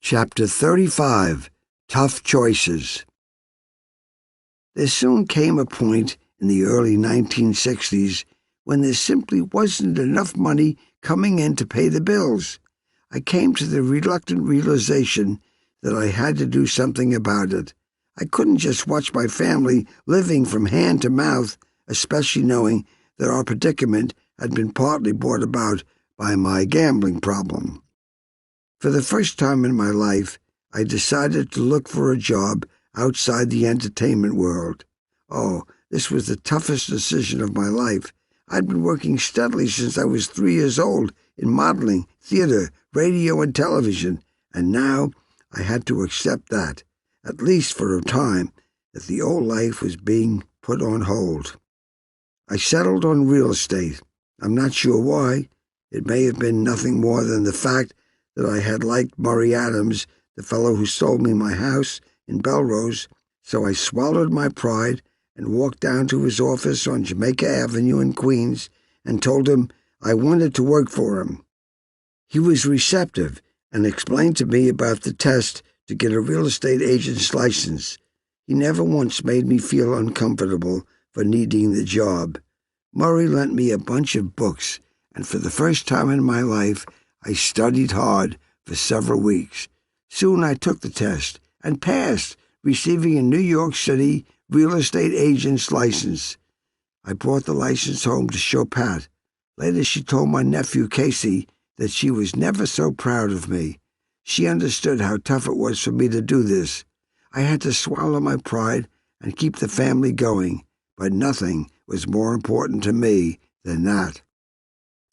Chapter 35, Tough Choices. There soon came a point in the early 1960s when there simply wasn't enough money coming in to pay the bills. I came to the reluctant realization that I had to do something about it. I couldn't just watch my family living from hand to mouth, especially knowing that our predicament had been partly brought about by my gambling problem. For the first time in my life, I decided to look for a job outside the entertainment world. Oh, this was the toughest decision of my life. I'd been working steadily since I was 3 years old in modeling, theater, radio, and television, and now I had to accept that, at least for a time, that the old life was being put on hold. I settled on real estate. I'm not sure why. It may have been nothing more than the fact that I had liked Murray Adams, the fellow who sold me my house in Belrose, so I swallowed my pride and walked down to his office on Jamaica Avenue in Queens and told him I wanted to work for him. He was receptive and explained to me about the test to get a real estate agent's license. He never once made me feel uncomfortable for needing the job. Murray lent me a bunch of books, and for the first time in my life, I studied hard for several weeks. Soon I took the test and passed, receiving a New York City real estate agent's license. I brought the license home to show Pat. Later she told my nephew Casey that she was never so proud of me. She understood how tough it was for me to do this. I had to swallow my pride and keep the family going, but nothing was more important to me than that.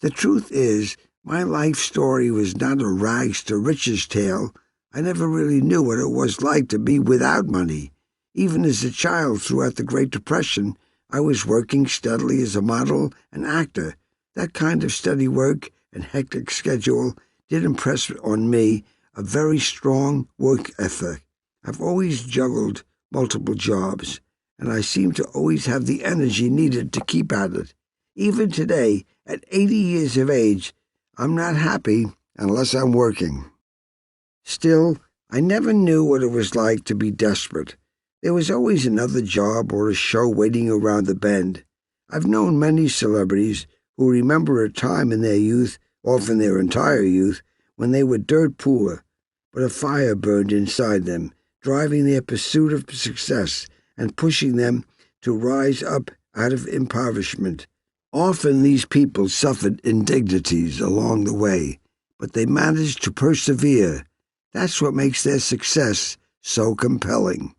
The truth is, my life story was not a rags to riches tale. I never really knew what it was like to be without money. Even as a child throughout the Great Depression, I was working steadily as a model and actor. That kind of steady work and hectic schedule did impress on me a very strong work ethic. I've always juggled multiple jobs, and I seem to always have the energy needed to keep at it. Even today, at 80 years of age, I'm not happy unless I'm working. Still, I never knew what it was like to be desperate. There was always another job or a show waiting around the bend. I've known many celebrities who remember a time in their youth, often their entire youth, when they were dirt poor, but a fire burned inside them, driving their pursuit of success and pushing them to rise up out of impoverishment. Often these people suffered indignities along the way, but they managed to persevere. That's what makes their success so compelling.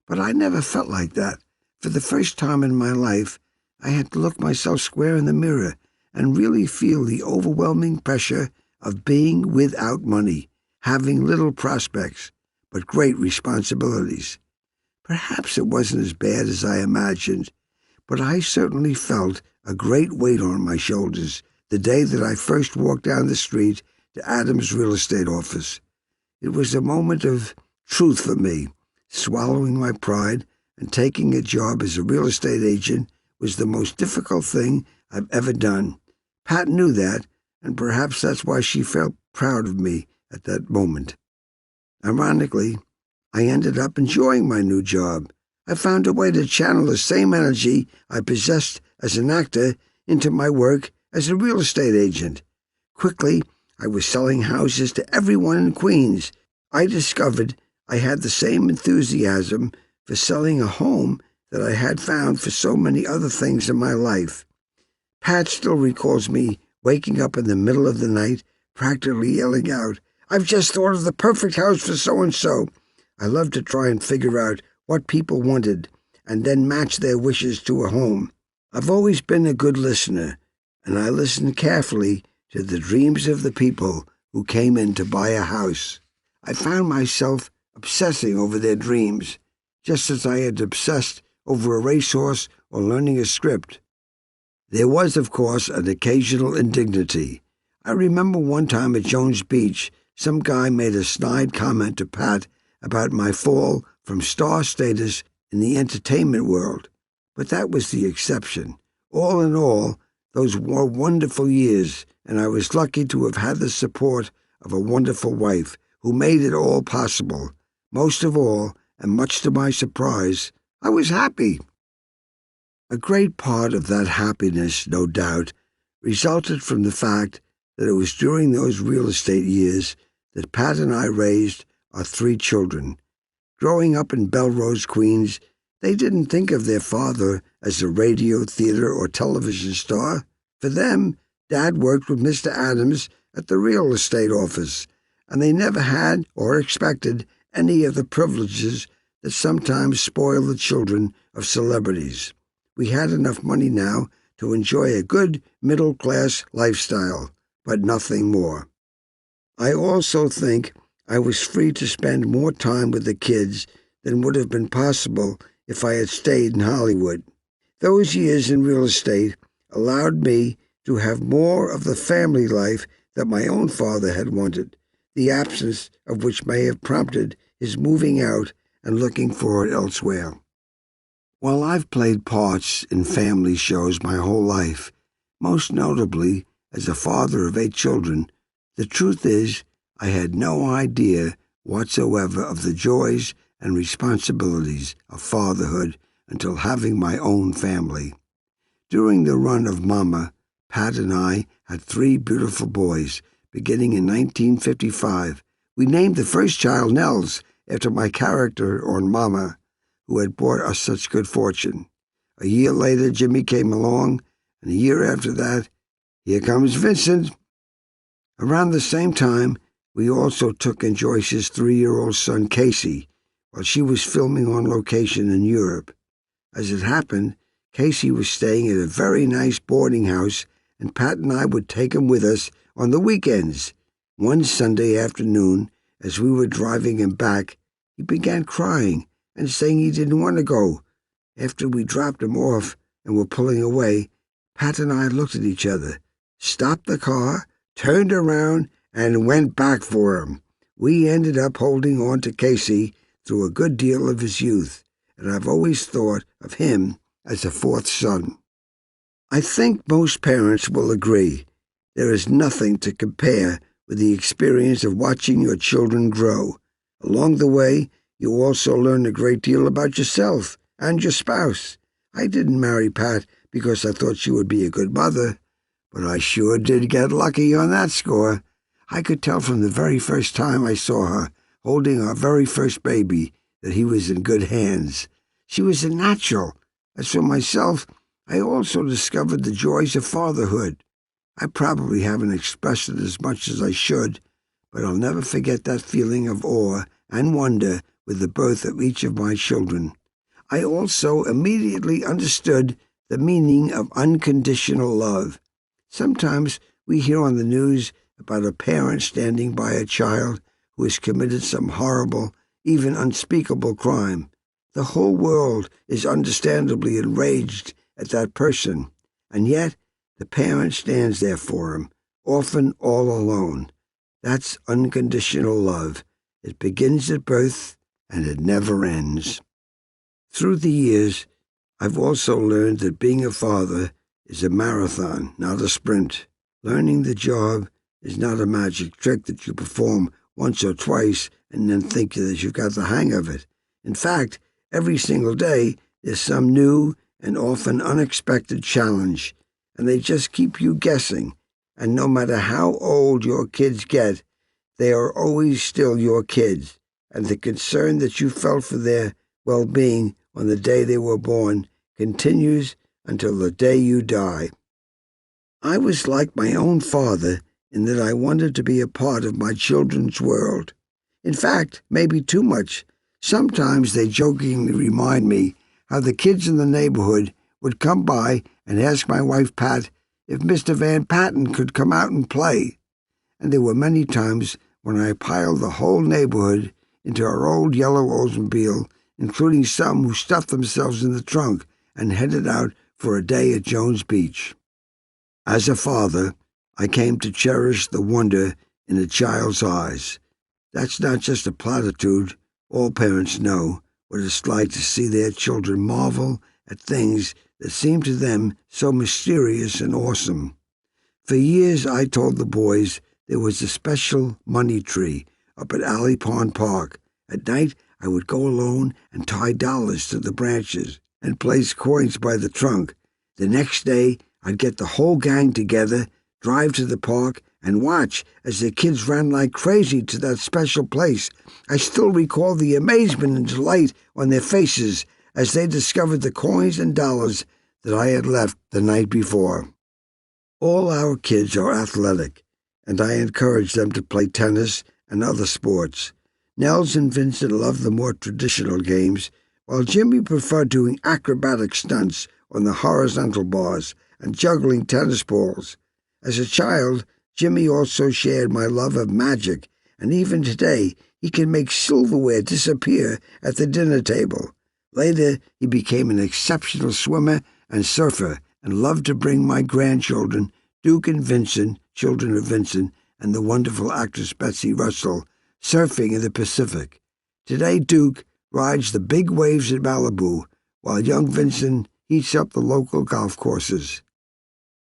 But I never felt like that. For the first time in my life, I had to look myself square in the mirror and really feel the overwhelming pressure of being without money, having little prospects, but great responsibilities. Perhaps it wasn't as bad as I imagined, but I certainly felt a great weight on my shoulders the day that I first walked down the street to Adams' real estate office. It was a moment of truth for me. Swallowing my pride and taking a job as a real estate agent was the most difficult thing I've ever done. Pat knew that, and perhaps that's why she felt proud of me at that moment. Ironically, I ended up enjoying my new job. I found a way to channel the same energy I possessed as an actor into my work as a real estate agent. Quickly, I was selling houses to everyone in Queens. I discovered I had the same enthusiasm for selling a home that I had found for so many other things in my life. Pat still recalls me waking up in the middle of the night, practically yelling out, "I've just thought of the perfect house for so-and-so." I love to try and figure out what people wanted and then match their wishes to a home. I've always been a good listener, and I listened carefully to the dreams of the people who came in to buy a house. I found myself obsessing over their dreams, just as I had obsessed over a racehorse or learning a script. There was, of course, an occasional indignity. I remember one time at Jones Beach, some guy made a snide comment to Pat about my fall from star status in the entertainment world, but that was the exception. All in all, those were wonderful years, and I was lucky to have had the support of a wonderful wife who made it all possible. Most of all, and much to my surprise, I was happy. A great part of that happiness, no doubt, resulted from the fact that it was during those real estate years that Pat and I raised our 3 children. Growing up in Belrose, Queens, they didn't think of their father as a radio, theater, or television star. For them, Dad worked with Mr. Adams at the real estate office, and they never had or expected any of the privileges that sometimes spoil the children of celebrities. We had enough money now to enjoy a good middle-class lifestyle, but nothing more. I also think I was free to spend more time with the kids than would have been possible if I had stayed in Hollywood. Those years in real estate allowed me to have more of the family life that my own father had wanted, the absence of which may have prompted his moving out and looking for it elsewhere. While I've played parts in family shows my whole life, most notably as a father of 8 children, the truth is I had no idea whatsoever of the joys and responsibilities of fatherhood until having my own family. During the run of Mama, Pat and I had 3 beautiful boys. Beginning in 1955, we named the first child Nels after my character on Mama, who had brought us such good fortune. A year later, Jimmy came along, and a year after that, here comes Vincent. Around the same time, we also took in Joyce's 3-year-old son, Casey, while she was filming on location in Europe. As it happened, Casey was staying at a very nice boarding house, and Pat and I would take him with us on the weekends. One Sunday afternoon, as we were driving him back, he began crying and saying he didn't want to go. After we dropped him off and were pulling away, Pat and I looked at each other, stopped the car, turned around, and went back for him. We ended up holding on to Casey through a good deal of his youth, and I've always thought of him as a 4th son. I think most parents will agree there is nothing to compare with the experience of watching your children grow. Along the way, you also learn a great deal about yourself and your spouse. I didn't marry Pat because I thought she would be a good mother, but I sure did get lucky on that score. I could tell from the very first time I saw her, holding our very first baby, that he was in good hands. She was a natural. As for myself, I also discovered the joys of fatherhood. I probably haven't expressed it as much as I should, but I'll never forget that feeling of awe and wonder with the birth of each of my children. I also immediately understood the meaning of unconditional love. Sometimes we hear on the news about a parent standing by a child who has committed some horrible, even unspeakable crime. The whole world is understandably enraged at that person, and yet the parent stands there for him, often all alone. That's unconditional love. It begins at birth, and it never ends. Through the years, I've also learned that being a father is a marathon, not a sprint. Learning the job is not a magic trick that you perform once or twice and then think that you've got the hang of it. In fact, every single day there's some new and often unexpected challenge, and they just keep you guessing. And no matter how old your kids get, they are always still your kids, and the concern that you felt for their well-being on the day they were born continues until the day you die. I was like my own father in that I wanted to be a part of my children's world. In fact, maybe too much. Sometimes they jokingly remind me how the kids in the neighborhood would come by and ask my wife Pat if Mr. Van Patten could come out and play. And there were many times when I piled the whole neighborhood into our old yellow Oldsmobile, including some who stuffed themselves in the trunk and headed out for a day at Jones Beach. As a father, I came to cherish the wonder in a child's eyes. That's not just a platitude. All parents know what it's like to see their children marvel at things that seem to them so mysterious and awesome. For years I told the boys there was a special money tree, up at Alley Pond Park. At night, I would go alone and tie dollars to the branches and place coins by the trunk. The next day, I'd get the whole gang together, drive to the park, and watch as the kids ran like crazy to that special place. I still recall the amazement and delight on their faces as they discovered the coins and dollars that I had left the night before. All our kids are athletic, and I encourage them to play tennis and other sports. Nels and Vincent loved the more traditional games, while Jimmy preferred doing acrobatic stunts on the horizontal bars and juggling tennis balls. As a child, Jimmy also shared my love of magic, and even today he can make silverware disappear at the dinner table. Later, he became an exceptional swimmer and surfer and loved to bring my grandchildren, Duke and Vincent, children of Vincent, and the wonderful actress Betsy Russell, surfing in the Pacific. Today, Duke rides the big waves at Malibu, while young Vincent heats up the local golf courses.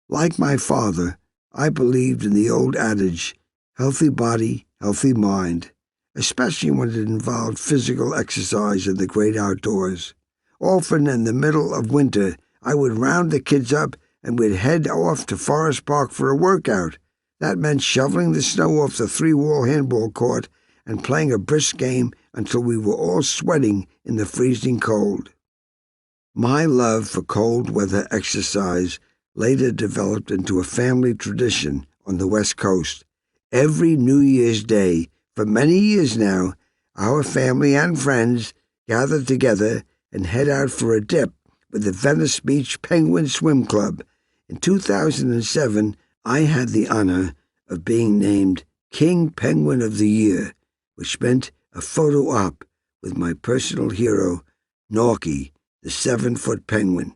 Like my father, I believed in the old adage, healthy body, healthy mind, especially when it involved physical exercise in the great outdoors. Often in the middle of winter, I would round the kids up and we'd head off to Forest Park for a workout. That meant shoveling the snow off the three-wall handball court and playing a brisk game until we were all sweating in the freezing cold. My love for cold weather exercise later developed into a family tradition on the West Coast. Every New Year's Day, for many years now, our family and friends gather together and head out for a dip with the Venice Beach Penguin Swim Club. In 2007, I had the honor of being named King Penguin of the Year, which meant a photo op with my personal hero, Norky, the 7-foot penguin.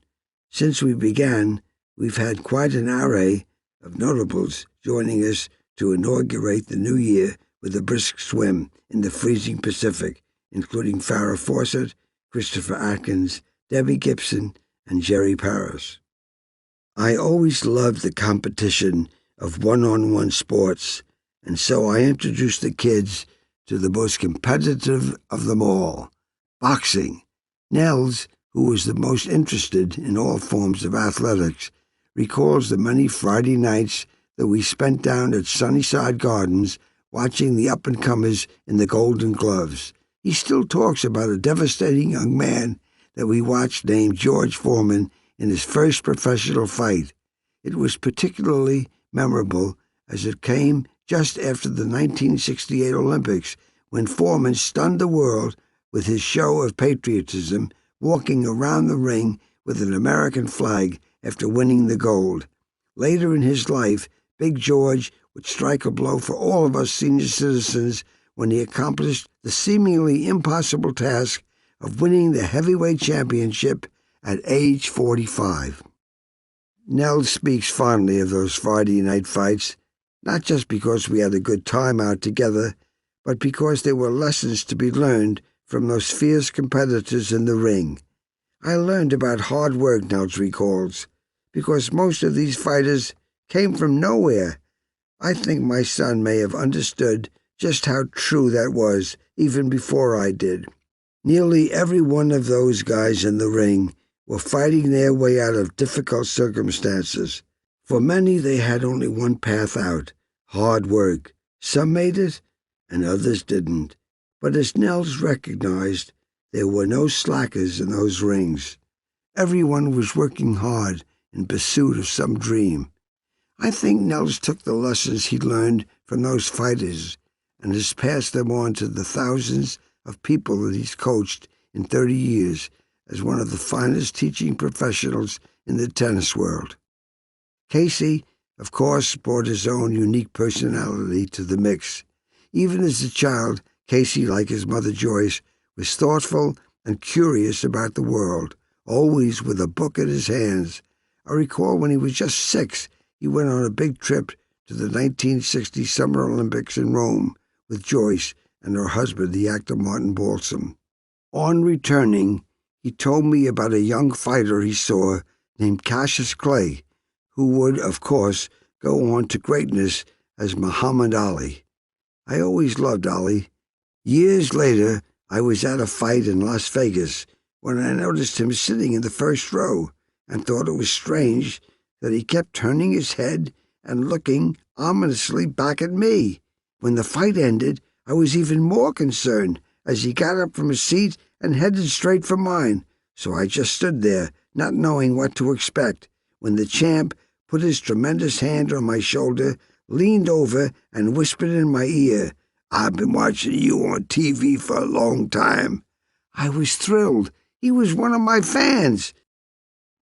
Since we began, we've had quite an array of notables joining us to inaugurate the new year with a brisk swim in the freezing Pacific, including Farrah Fawcett, Christopher Atkins, Debbie Gibson, and Jerry Paris. I always loved the competition of one-on-one sports, and so I introduced the kids to the most competitive of them all, boxing. Nels, who was the most interested in all forms of athletics, recalls the many Friday nights that we spent down at Sunnyside Gardens watching the up-and-comers in the Golden Gloves. He still talks about a devastating young man that we watched named George Foreman in his first professional fight. It was particularly memorable as it came just after the 1968 Olympics, when Foreman stunned the world with his show of patriotism, walking around the ring with an American flag after winning the gold. Later in his life, Big George would strike a blow for all of us senior citizens when he accomplished the seemingly impossible task of winning the heavyweight championship at age 45. Nell speaks fondly of those Friday night fights, not just because we had a good time out together, but because there were lessons to be learned from those fierce competitors in the ring. I learned about hard work, Nels recalls, because most of these fighters came from nowhere. I think my son may have understood just how true that was even before I did. Nearly every one of those guys in the ring were fighting their way out of difficult circumstances. For many, they had only one path out, hard work. Some made it, and others didn't. But as Nels recognized, there were no slackers in those rings. Everyone was working hard in pursuit of some dream. I think Nels took the lessons he learned from those fighters and has passed them on to the thousands of people that he's coached in 30 years as one of the finest teaching professionals in the tennis world. Casey, of course, brought his own unique personality to the mix. Even as a child, Casey, like his mother Joyce, was thoughtful and curious about the world, always with a book in his hands. I recall when he was just 6, he went on a big trip to the 1960 Summer Olympics in Rome with Joyce and her husband, the actor Martin Balsam. On returning, he told me about a young fighter he saw named Cassius Clay, who would, of course, go on to greatness as Muhammad Ali. I always loved Ollie. Years later, I was at a fight in Las Vegas when I noticed him sitting in the first row and thought it was strange that he kept turning his head and looking ominously back at me. When the fight ended, I was even more concerned as he got up from his seat and headed straight for mine. So I just stood there, not knowing what to expect, when the champ put his tremendous hand on my shoulder, leaned over, and whispered in my ear, "I've been watching you on TV for a long time." I was thrilled. He was one of my fans.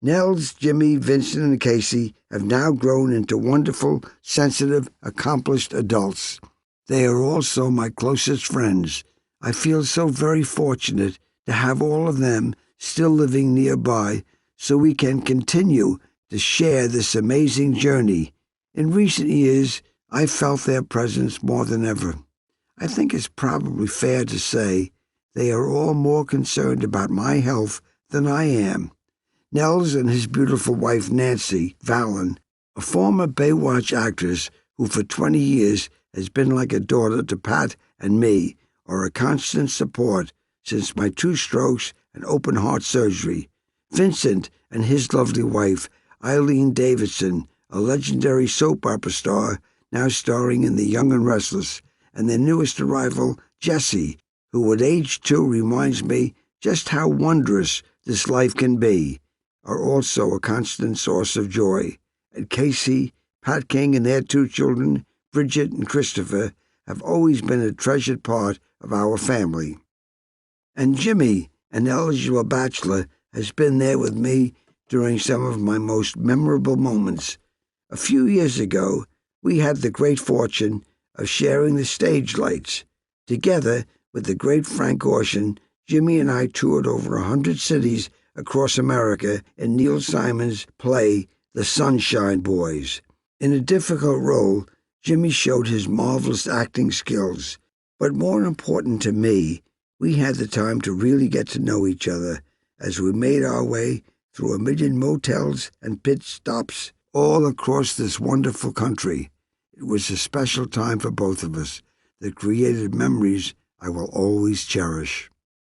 Nels, Jimmy, Vincent, and Casey have now grown into wonderful, sensitive, accomplished adults. They are also my closest friends. I feel so very fortunate to have all of them still living nearby so we can continue to share this amazing journey. In recent years, I felt their presence more than ever. I think it's probably fair to say they are all more concerned about my health than I am. Nels and his beautiful wife Nancy Vallon, a former Baywatch actress who for 20 years has been like a daughter to Pat and me, are a constant support since my 2 strokes and open heart surgery. Vincent and his lovely wife, Eileen Davidson, a legendary soap opera star now starring in The Young and Restless, and their newest arrival, Jessie, who at age 2 reminds me just how wondrous this life can be, are also a constant source of joy. And Casey, Pat King, and their 2 children, Bridget and Christopher, have always been a treasured part of our family. And Jimmy, an eligible bachelor, has been there with me during some of my most memorable moments. A few years ago, we had the great fortune of sharing the stage lights. Together with the great Frank Ocean, Jimmy and I toured over 100 cities across America in Neil Simon's play, The Sunshine Boys. In a difficult role, Jimmy showed his marvelous acting skills. But more important to me, we had the time to really get to know each other as we made our way through 1 million motels and pit stops all across this wonderful country. It was a special time for both of us that created memories I will always cherish.